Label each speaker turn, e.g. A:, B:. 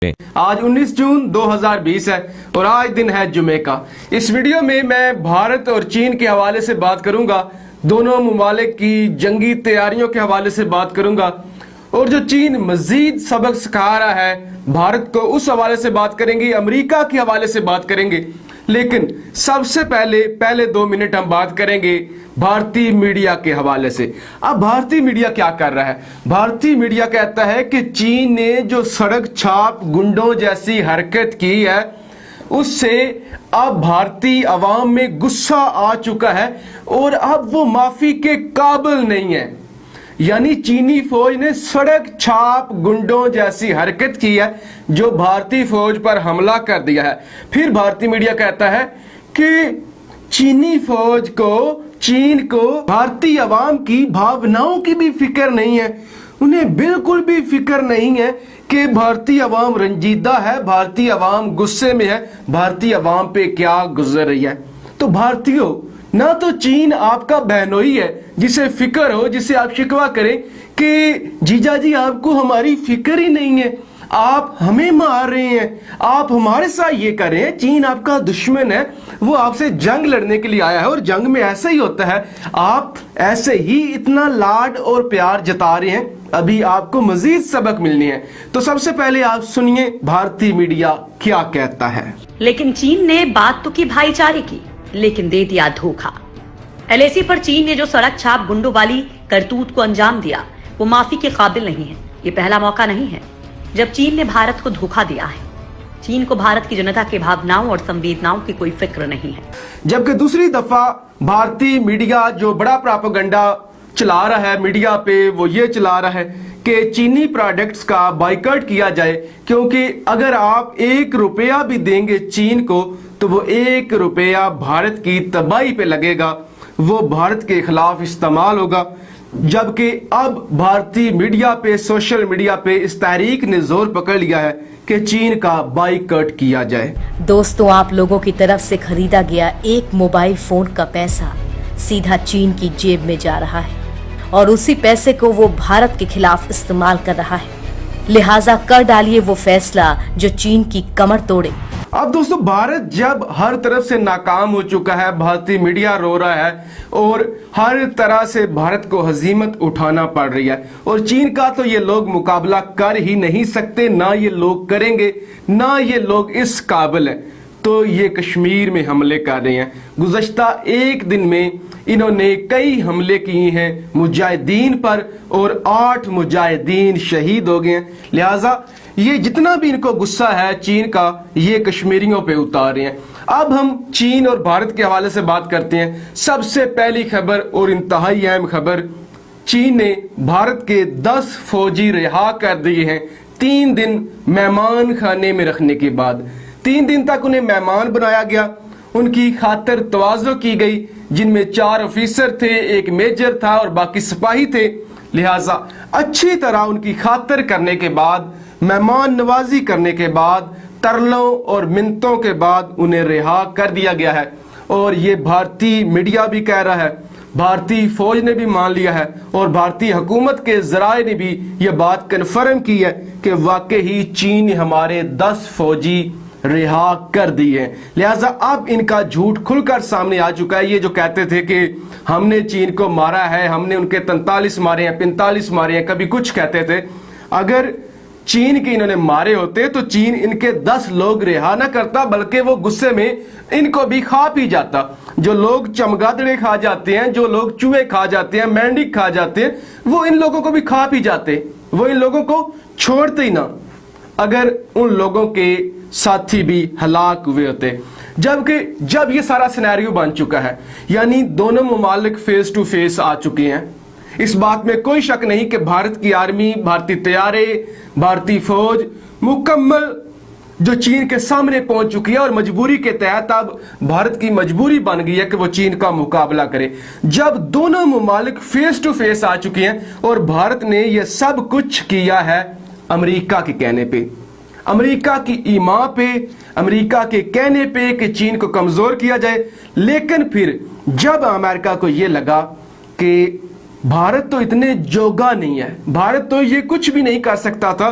A: آج 19 جون 2020 ہے اور آج دن ہے جمعے کا۔ اس ویڈیو میں بھارت اور چین کے حوالے سے بات کروں گا، دونوں ممالک کی جنگی تیاریوں کے حوالے سے بات کروں گا، اور جو چین مزید سبق سکھا رہا ہے بھارت کو اس حوالے سے بات کریں گے، امریکہ کے حوالے سے بات کریں گے۔ لیکن سب سے پہلے 2 منٹ ہم بات کریں گے بھارتی میڈیا کے حوالے سے۔ اب بھارتی میڈیا کیا کر رہا ہے؟ بھارتی میڈیا کہتا ہے کہ چین نے جو سڑک چھاپ گنڈوں جیسی حرکت کی ہے اس سے اب بھارتی عوام میں غصہ آ چکا ہے اور اب وہ معافی کے قابل نہیں ہے۔ یعنی چینی فوج نے سڑک چھاپ گنڈوں جیسی حرکت کی ہے جو بھارتی فوج پر حملہ کر دیا ہے۔ پھر بھارتی میڈیا کہتا ہے کہ چینی فوج کو، چین کو بھارتی عوام کی بھاوناؤں کی بھی فکر نہیں ہے، انہیں بالکل بھی فکر نہیں ہے کہ بھارتی عوام رنجیدہ ہے، بھارتی عوام غصے میں ہے، بھارتی عوام پہ کیا گزر رہی ہے۔ تو بھارتیوں، نہ تو چین آپ کا بہنوئی ہے جسے فکر ہو، جسے آپ شکوہ کریں کہ جیجا جی آپ کو ہماری فکر ہی نہیں ہے، آپ ہمیں مار رہے ہیں، آپ ہمارے ساتھ یہ کر رہے ہیں۔ چین آپ کا دشمن ہے، وہ آپ سے جنگ لڑنے کے لیے آیا ہے اور جنگ میں ایسا ہی ہوتا ہے، آپ ایسے ہی اتنا لاڈ اور پیار جتا رہے ہیں، ابھی آپ کو مزید سبق ملنی ہے۔ تو سب سے پہلے آپ سنیے بھارتی میڈیا کیا کہتا ہے۔
B: لیکن چین نے بات تو کی بھائی چارے کی، لیکن دے دیا دھوکا۔ LAC پر چین نے جو سڑک چھاپ گنڈوں والی کرتوت کو انجام دیا وہ معافی کے قابل نہیں ہے۔ یہ پہلا موقع نہیں ہے جب چین نے بھارت کو دھوکا دیا ہے۔ چین کو بھارت کی جنتا کے بھاوناؤں اور سنویدناؤں کی کوئی فکر نہیں ہے۔
A: جبکہ دوسری دفعہ بھارتی میڈیا جو بڑا پراپیگنڈا چلا رہا ہے میڈیا پہ، وہ یہ چلا رہا ہے کہ چینی پروڈکٹس کا بائیکاٹ کیا جائے، کیونکہ اگر آپ 1 روپیہ بھی دیں گے چین کو تو وہ 1 روپیہ بھارت کی تباہی پہ لگے گا، وہ بھارت کے خلاف استعمال ہوگا۔ جبکہ اب بھارتی میڈیا پہ، سوشل میڈیا پہ اس تحریک نے زور پکڑ لیا ہے کہ چین کا بائیکاٹ کیا جائے۔
C: دوستوں، آپ لوگوں کی طرف سے خریدا گیا ایک موبائل فون کا پیسہ سیدھا چین کی جیب میں جا رہا ہے اور اسی پیسے کو وہ بھارت کے خلاف استعمال کر رہا ہے، لہٰذا کر ڈالیے وہ فیصلہ جو چین کی کمر توڑے۔
A: اب دوستو، بھارت جب ہر طرف سے ناکام ہو چکا ہے، بھارتی میڈیا رو رہا ہے اور ہر طرح سے بھارت کو ہزیمت اٹھانا پڑ رہی ہے، اور چین کا تو یہ لوگ مقابلہ کر ہی نہیں سکتے، نہ یہ لوگ کریں گے، نہ یہ لوگ اس قابل ہیں، تو یہ کشمیر میں حملے کر رہے ہیں۔ گزشتہ 1 دن میں انہوں نے کئی حملے کیے ہیں مجاہدین پر اور 8 مجاہدین شہید ہو گئے ہیں، لہٰذا یہ جتنا بھی ان کو غصہ ہے چین کا، یہ کشمیریوں پہ اتار رہے ہیں۔ اب ہم چین اور بھارت کے حوالے سے بات کرتے ہیں۔ سب سے پہلی خبر اور انتہائی اہم خبر، چین نے بھارت کے 10 فوجی رہا کر دیے ہیں 3 دن مہمان خانے میں رکھنے کے بعد۔ 3 دن تک انہیں مہمان بنایا گیا، ان کی خاطر تواضع کی گئی، جن میں 4 آفیسر تھے، 1 میجر تھا اور باقی سپاہی تھے، لہٰذا اچھی طرح ان کی خاطر کرنے کے بعد، مہمان نوازی کرنے کے بعد، ترلوں اور منتوں کے بعد انہیں رہا کر دیا گیا ہے۔ اور یہ بھارتی میڈیا بھی کہہ رہا ہے، بھارتی فوج نے بھی مان لیا ہے اور بھارتی حکومت کے ذرائع نے بھی یہ بات کنفرم کی ہے کہ واقعی چین نے ہمارے 10 فوجی رہا کر دی ہے۔ لہٰذا اب ان کا جھوٹ کھل کر سامنے آ چکا ہے۔ یہ جو کہتے تھے کہ ہم نے چین کو مارا ہے، ہم نے ان کے 43 مارے ہیں، 45 مارے ہیں، کبھی کچھ کہتے تھے، اگر چین کے انہوں نے مارے ہوتے تو چین ان کے 10 لوگ رہا نہ کرتا، بلکہ وہ غصے میں ان کو بھی کھا پی جاتا۔ جو لوگ چمگادڑے کھا جاتے ہیں، جو لوگ چوہے کھا جاتے ہیں، مینڈک کھا جاتے ہیں، وہ ان لوگوں کو بھی کھا پی جاتے، وہ ان لوگوں کو چھوڑتے ہی نہ، اگر ان لوگوں کے ساتھی بھی ہلاک ہوئے ہوتے۔ جبکہ جب یہ سارا سینیریو بن چکا ہے، یعنی دونوں ممالک فیس ٹو فیس آ چکے ہیں، اس بات میں کوئی شک نہیں کہ بھارت کی آرمی، بھارتی طیارے، بھارتی فوج مکمل جو چین کے سامنے پہنچ چکی ہے، اور مجبوری کے تحت اب بھارت کی مجبوری بن گئی ہے کہ وہ چین کا مقابلہ کرے۔ جب دونوں ممالک فیس ٹو فیس آ چکے ہیں اور بھارت نے یہ سب کچھ کیا ہے امریکہ کے کہنے پہ، امریکہ کی ایما پہ، امریکہ کے کہنے پہ کہ چین کو کمزور کیا جائے، لیکن پھر جب امریکہ کو یہ لگا کہ بھارت تو اتنے جوگا نہیں ہے، بھارت تو یہ کچھ بھی نہیں کر سکتا تھا،